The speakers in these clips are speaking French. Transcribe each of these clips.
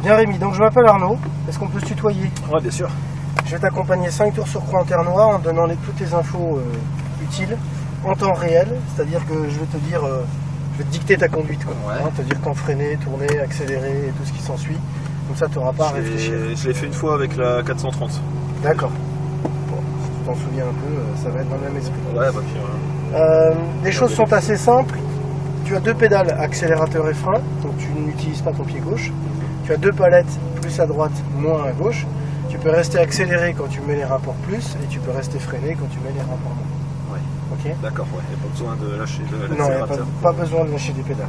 Bien Rémi, donc je m'appelle Arnaud, est-ce qu'on peut se tutoyer? Ouais, bien sûr. Je vais t'accompagner 5 tours sur croix en terre noire en donnant toutes les infos utiles en temps réel, c'est-à-dire que je vais te dire, je vais te dicter ta conduite, quoi. Ouais. Hein, te dire quand freiner, tourner, accélérer et tout ce qui s'ensuit, comme ça tu n'auras pas à réfléchir. Je l'ai fait une fois avec la 430. D'accord. Bon, si tu t'en souviens un peu, ça va être dans le même esprit. Ouais, bah puis Les choses sont assez simples. Tu as 2 pédales, accélérateur et frein, donc tu n'utilises pas ton pied gauche. Tu as 2 palettes, plus à droite, moins à gauche. Tu peux rester accéléré quand tu mets les rapports plus et tu peux rester freiné quand tu mets les rapports moins. ouais. Ok. D'accord, ouais. Il n'y a pas besoin de lâcher Non, il n'y a l'accélérateur. pas besoin de lâcher des pédales.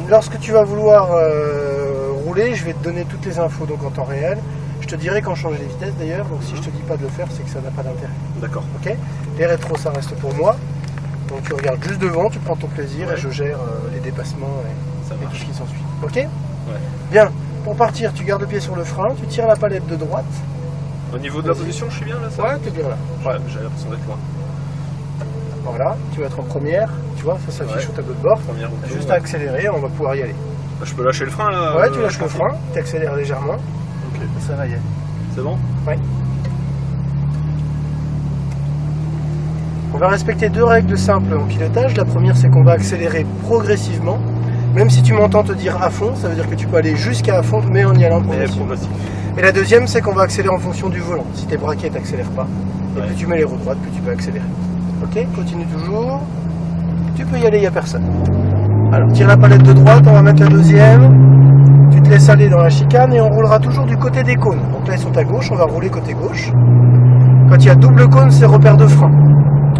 Lorsque tu vas vouloir rouler, je vais te donner toutes les infos donc en temps réel. Je te dirai quand changer les vitesses d'ailleurs, donc si je te dis pas de le faire, c'est que ça n'a pas d'intérêt. D'accord. Ok. Les rétros, ça reste pour moi. Donc tu regardes juste devant, tu prends ton plaisir et je gère les dépassements et tout ce qui s'ensuit. Ok. Ouais. Bien. Pour partir, tu gardes le pied sur le frein, tu tires la palette de droite. Au niveau de la position, je suis bien là, ça? Ouais, t'es bien là. Ouais, j'avais l'impression d'être loin. Voilà, tu vas être en première, tu vois, ça s'affiche au tableau de bord. Première roue. T'as juste à accélérer, on va pouvoir y aller. Bah, je peux lâcher le frein là? Ouais, tu lâches le frein, tu accélères légèrement, Ok. et ça va y aller. C'est bon? Ouais. On va respecter 2 règles simples en pilotage. La première, c'est qu'on va accélérer progressivement. Même si tu m'entends te dire à fond, ça veut dire que tu peux aller jusqu'à à fond, mais en y allant progressivement. Et la deuxième, c'est qu'on va accélérer en fonction du volant. Si t'es braqué, t'accélères pas. Et plus tu mets les roues droites, plus tu peux accélérer. Ok, continue toujours. Tu peux y aller, il n'y a personne. Alors, tire la palette de droite, on va mettre la deuxième. Tu te laisses aller dans la chicane et on roulera toujours du côté des cônes. Donc là, ils sont à gauche, on va rouler côté gauche. Quand il y a double cône, c'est repère de frein.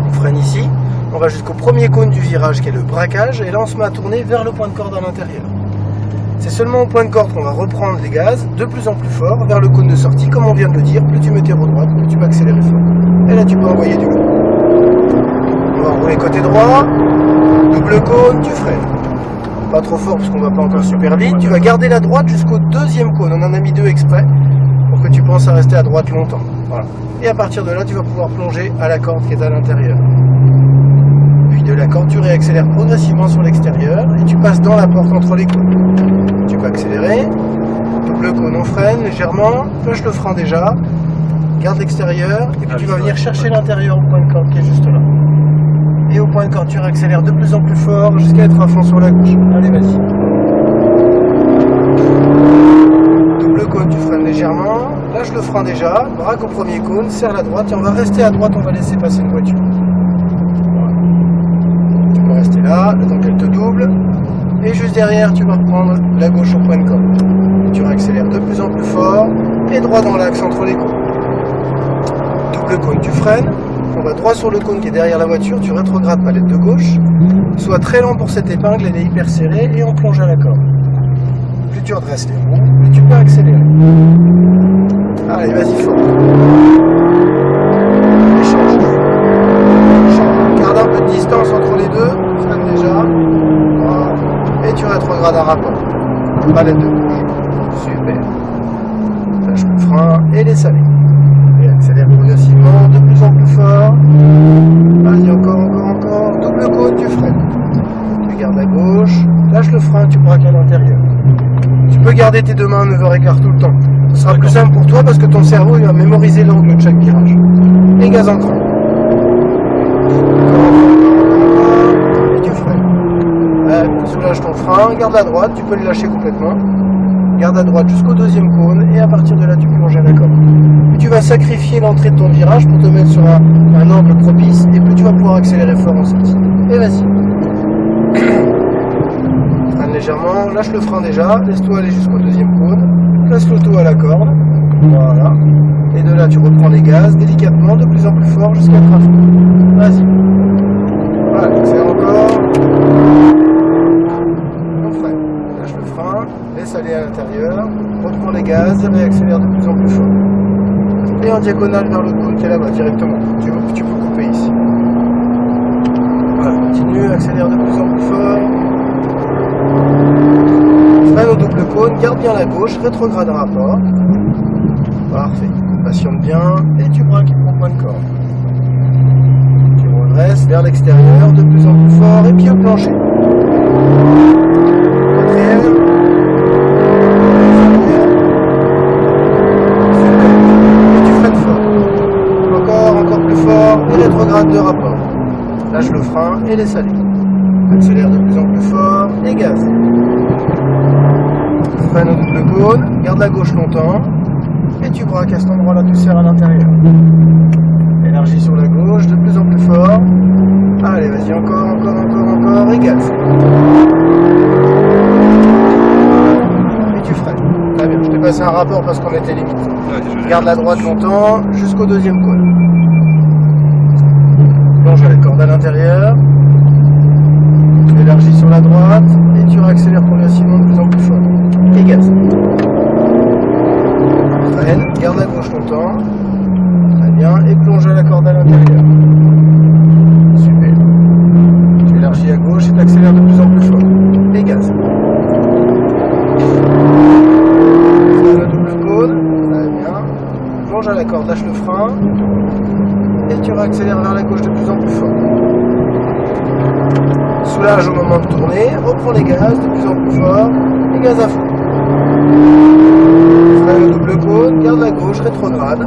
On freine ici. On va jusqu'au premier cône du virage qui est le braquage et là on se met à tourner vers le point de corde à l'intérieur. C'est seulement au point de corde qu'on va reprendre les gaz de plus en plus fort vers le cône de sortie, comme on vient de le dire, plus tu mets tes roues droites, plus tu peux accélérer fort. Et là tu peux envoyer du vent. On va rouler côté droit, double cône, tu freines. Pas trop fort parce qu'on va pas encore super vite, tu vas garder la droite jusqu'au deuxième cône, on en a mis 2 exprès pour que tu penses à rester à droite longtemps. Voilà. Et à partir de là tu vas pouvoir plonger à la corde qui est à l'intérieur. De la corde, tu réaccélères progressivement sur l'extérieur et tu passes dans la porte entre les cônes. Tu peux accélérer, double cône, on freine légèrement, lâche le frein déjà, garde l'extérieur et puis tu vas venir chercher l'intérieur au point de corde qui est juste là. Et au point de corde, tu réaccélères de plus en plus fort jusqu'à être à fond sur la gauche. Allez, vas-y. Double cône, tu freines légèrement, lâche le frein déjà, braque au premier cône, serre la droite et on va rester à droite, on va laisser passer une voiture. Rester là, le temps qu'elle te double, et juste derrière tu vas reprendre la gauche au point de corde. Et tu réaccélères de plus en plus fort, et droit dans l'axe entre les cônes. Double cône, tu freines, on va droit sur le cône qui est derrière la voiture, tu rétrogrades palette de gauche, sois très lent pour cette épingle, elle est hyper serrée, et on plonge à la corde. Plus tu redresses les roues, plus tu peux accélérer. Allez, vas-y fort. Garde un peu de distance entre les deux, freine déjà. Voilà. Et tu rétrogrades un rapport. Palette de gauche. Super. Lâche le frein et laisse aller. Et accélère progressivement, de plus en plus fort. Vas-y, encore. Double cône, tu freines. Tu gardes à gauche. Lâche le frein, tu braques à l'intérieur. Tu peux garder tes 2 mains 9h15 tout le temps. Ce sera plus simple pour toi parce que ton cerveau il va mémoriser l'angle de chaque virage. Et gaz en cran. Et tu freines. Soulage ton frein, garde à droite, tu peux le lâcher complètement. Garde à droite jusqu'au deuxième cône et à partir de là tu plonges à la corde. Puis tu vas sacrifier l'entrée de ton virage pour te mettre sur un angle propice et plus tu vas pouvoir accélérer fort en sortie. Et vas-y. Freine légèrement, lâche le frein déjà, laisse-toi aller jusqu'au deuxième cône, place l'auto à la corde. Voilà. Et de là tu reprends les gaz délicatement, de plus en plus fort jusqu'à être à fond. Vas-y. Voilà, c'est encore. On freine. Lâche le frein, laisse aller à l'intérieur, reprends les gaz et réaccélère de plus en plus fort. Et en diagonale vers l'autre cône qui est là-bas directement. Tu peux couper ici. Voilà, continue, accélère de plus en plus fort. Freine au double cône, garde bien la gauche, rétrograde un rapport. Parfait. Patiente bien et tu braques au point de corde. Tu redresses vers l'extérieur de plus en plus fort et pied au plancher. Quatrième. laisse aller. Accélère de plus en plus fort et gaz. Freine au double cône, garde la gauche longtemps et tu braques à cet endroit-là, tu serres à l'intérieur. Énergie sur la gauche, de plus en plus fort. Allez, vas-y, encore et gaz. Et tu freines. Très bien, je t'ai passé un rapport parce qu'on était limite. Garde la droite longtemps jusqu'au deuxième cône. Plonge la corde à l'intérieur. Énergie sur la droite et tu réaccélères progressivement de plus en plus fort. Et gaz. Freine, garde la gauche longtemps. Très bien, et plonge la corde à l'intérieur. Super. Tu élargis à gauche et tu accélères de plus en plus fort. Et gaz. Freine le double cône. Très bien. Plonge à la corde, lâche le frein. Et tu réaccélères vers la gauche de plus en plus fort. Soulage au moment de tourner, reprends les gaz de plus en plus fort, et gaz à fond. Freine le double cône, garde la gauche, rétrograde,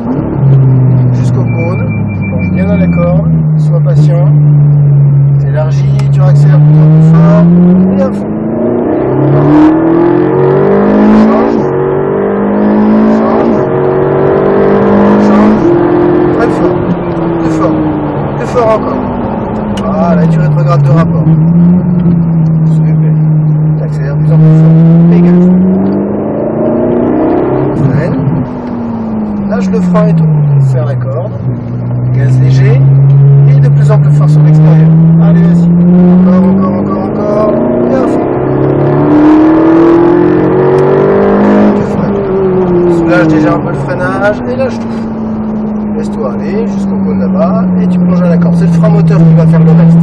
jusqu'au cône, plonge bien dans la corde, sois patient, élargis, tu réaccélères de plus en plus fort, et à fond. Change, freine fort, plus fort encore. Voilà, tu rétrogrades de rapport. Super. Tu accélères de plus en plus fort. Et gaz. Freine. Lâche le frein et tourne. Serre la corde. Gaz léger. Et de plus en plus fort sur l'extérieur. Allez, vas-y. Encore. Et à fond. Tu freines. Soulage déjà un peu le freinage. Et lâche tout. Laisse-toi aller jusqu'au cône là-bas et tu plonges à la corde. C'est le frein moteur qui va faire le reste.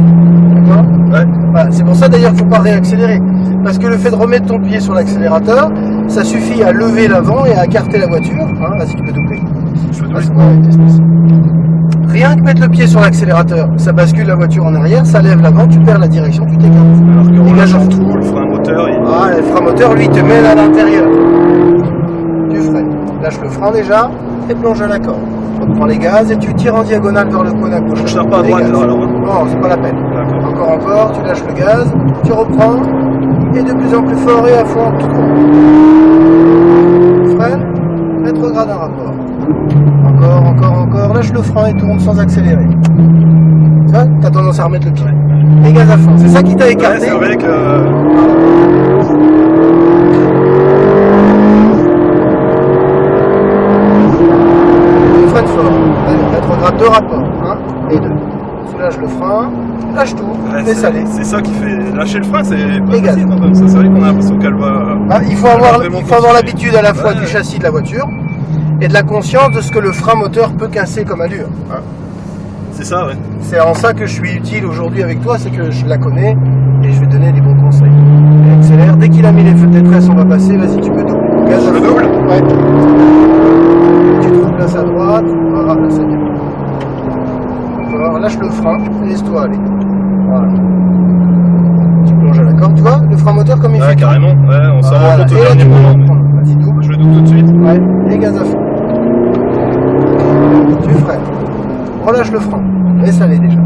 D'accord ? Ouais. Voilà, c'est pour ça d'ailleurs qu'il ne faut pas réaccélérer. Parce que le fait de remettre ton pied sur l'accélérateur, ça suffit à lever l'avant et à écarter la voiture. Hein, vas-y, tu peux doubler. Je peux Ah, doubler. c'est bon, avec tes spéciaux. Rien que mettre le pied sur l'accélérateur, ça bascule la voiture en arrière, ça lève l'avant, tu perds la direction, tu t'écartes. Alors que Dégage relâchant en tout, le frein moteur, il... Ah, le frein moteur, lui, te mène à l'intérieur. Tu freines. Lâche le frein déjà et plonge à la corde. Reprends les gaz et tu tires en diagonale vers le cône à gauche. Je tire pas à droite, Les gaz. alors. Non, c'est pas la peine. D'accord. Encore, tu lâches le gaz, tu reprends et de plus en plus fort et à fond tout droit. Freine, rétrograde un rapport. Encore, lâche le frein et tourne sans accélérer. Tu vois, t'as tendance à remettre le pied. Et gaz à fond, c'est ça qui t'a Ouais, écarté. c'est vrai que... Freine fort. Allez, rétrograde 2 rapports. 1 et 2. Soulage le frein, lâche tout, ouais, laisse aller. c'est ça qui fait lâcher le frein, c'est pas Et gaz. facile comme ça. C'est vrai qu'on a l'impression qu'elle va... Ah, il faut elle va avoir vraiment l'habitude à la fois Ouais. du châssis de la voiture et de la conscience de ce que le frein moteur peut casser comme allure. Hein. C'est ça, ouais. C'est en ça que je suis utile aujourd'hui avec toi, c'est que je la connais et je vais donner des bons conseils. Et accélère, dès qu'il a mis les feux de détresse, on va passer, vas-y, tu peux doubler. Gaz à Je fond. double ? Ouais. Tu te replaces à droite, voilà, là c'est bien. Encore, lâche le frein, et laisse-toi aller. Voilà. Tu plonges à la corde, tu vois, le frein moteur comme il Ouais, fait. carrément. Ouais, on s'en rend Voilà. compte au Et là, dernier tu peux moment. reprendre. Vas-y, double. Je le double tout de suite. Ouais, et gaz à fond. Tu freines. Relâche le frein. Laisse aller déjà.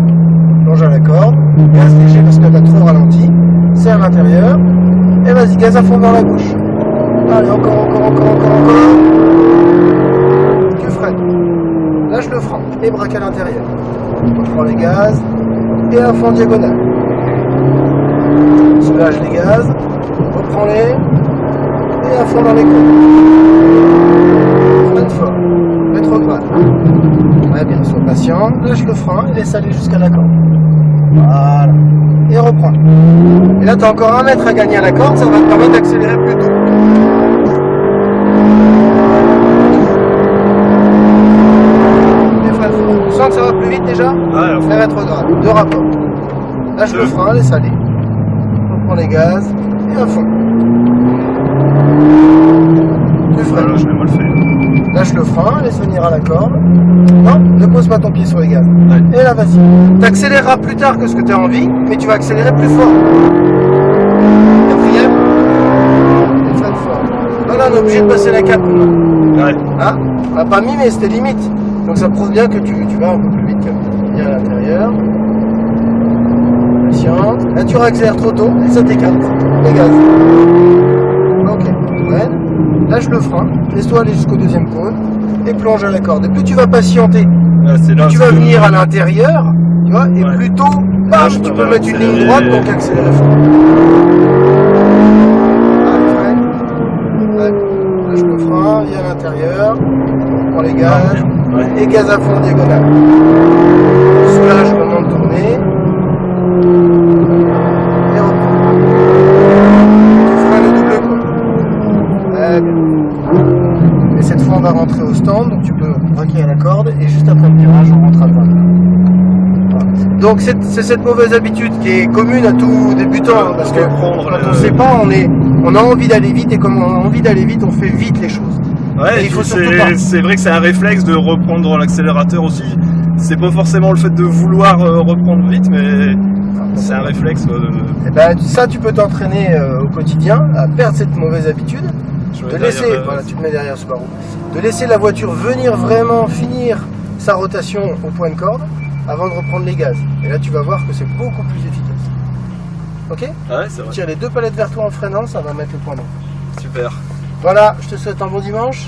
Plonge à la corde. Gaz léger parce que t'as trop ralenti. Serre l'intérieur. Et vas-y, gaz à fond dans la gauche. Allez, encore. Tu freines. Lâche le frein. Et braque à l'intérieur. Reprends les gaz. Et à fond diagonale. Soulage les gaz. Reprends-les. Et à fond dans les côtes. Freine fort. Rétrograde. Très bien, sois patient. Lâche le frein et laisse aller jusqu'à la corde. Voilà. Et reprends. Et là, tu as encore 1 mètre à gagner à la corde, ça va te permettre d'accélérer plus tôt. Et freine fort. Tu sens que ça va plus vite déjà? Ouais, alors, Fais rétrograde. 2 rapports. Lâche le frein, laisse aller. Reprends les gaz et à fond. Tu freines. voilà, je l'ai mal fait. Lâche le frein, laisse venir à la corde. Non, ne pose pas ton pied sur les gaz. Ouais. Et là, vas-y. Tu accéléreras plus tard que ce que tu as envie, mais tu vas accélérer plus fort. Quatrième. Et freine fort. Non, on est obligé de passer la 4. Ouais. Hein? On l'a pas mis, mais c'était limite. Donc ça prouve bien que tu vas un peu plus vite. Bien à l'intérieur. inconscient. Là, tu réaccélères trop tôt et ça t'écarte. Les gaz. Ok, freine. Lâche le frein. Laisse-toi aller jusqu'au deuxième cône et plonge à la corde. Et plus tu vas patienter, C'est là, plus tu vas venir à l'intérieur, tu vois, et Ouais. plus tôt, bam, tu peux mettre une ligne droite, donc accélérer fort. Allez, freine. Ouais. Lâche le frein, viens à l'intérieur. Prends les gaz. Ouais. Et gaz à fond diagonale. Soulage au moment de tourner. Et reprends. Tu freines au double coup. Très bien. Et cette fois, on va rentrer au stand. Donc tu peux braquer à la corde. Et juste après le virage, on rentre à droite. Voilà. Donc c'est cette mauvaise habitude qui est commune à tout débutant. Parce que quand on ne sait pas, on a envie d'aller vite. Et comme on a envie d'aller vite, on fait vite les choses. Ouais, Et il faut surtout pas. c'est vrai que c'est un réflexe de reprendre l'accélérateur aussi. C'est pas forcément le fait de vouloir reprendre vite, mais c'est un réflexe. Et ben, ça, tu peux t'entraîner au quotidien à perdre cette mauvaise habitude. De laisser, voilà, tu te mets derrière Subaru, de laisser la voiture venir vraiment finir sa rotation au point de corde avant de reprendre les gaz. Et là, tu vas voir que c'est beaucoup plus efficace. Ok? Ouais, c'est vrai. Tire les deux palettes vers toi en freinant, ça va mettre le point d'eau. Super. Voilà, je te souhaite un bon dimanche.